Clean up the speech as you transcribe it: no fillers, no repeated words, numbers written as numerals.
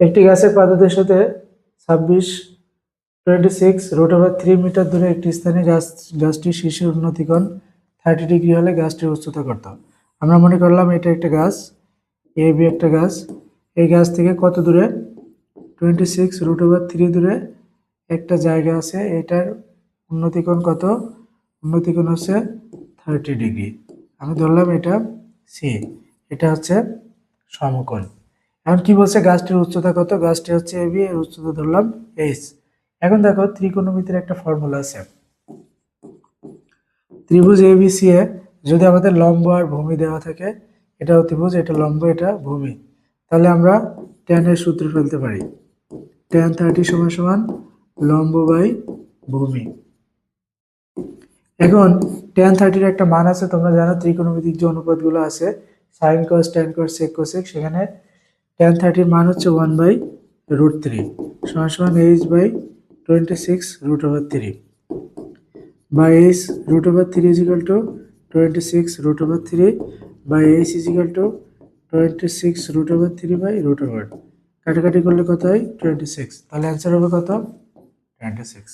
একটি গাছের পাদদেশতে 26 মিটার দূরে একটি স্থানে গাছটির শীর্ষের উন্নতিকোণ 30 ডিগ্রি হলে গাছটির উচ্চতা কত? আমরা মনে করলাম এটা একটা গাছ, এ বি একটা গাছ। এই গাছ থেকে কত দূরে? 26 দূরে একটা জায়গা আছে, এটার উন্নতিকোণ কত? উন্নতিকোণ হচ্ছে 30 ডিগ্রি। আমি ধরলাম এটা সি, এটা হচ্ছে সমকোণ। এখন কি বলছে, গাছটির উচ্চতা কত? গাছটি হচ্ছে এবি, এর উচ্চতা ধরলাম এইচ। এখন দেখো ত্রিকোণমিতির একটা ফর্মুলা আছে। ত্রিভুজ এবিসি এ যদি আমাদের লম্ব আর ভূমি দেওয়া থাকে, এটা ত্রিভুজ, এটা লম্ব, এটা ভূমি, তাহলে আমরা tan এর সূত্র ফেলতে পারি। tan 30 সমান লম্ব বাই ভূমি। এখন tan 30 একটা মান আছে, তোমরা জানো ত্রিকোণমিতিক যে অনুপাতগুলো আছে sin cos tan cos sec cosec, সেখানে tan 30 মান হচ্ছে 1/√3 সমান h by 26√3 by h √3 is equal to 26√3 by h is equal to 26√3 by √। কাটাকাটি করলে কত হয়? 26। তাহলে অ্যান্সার হবে কত? 26।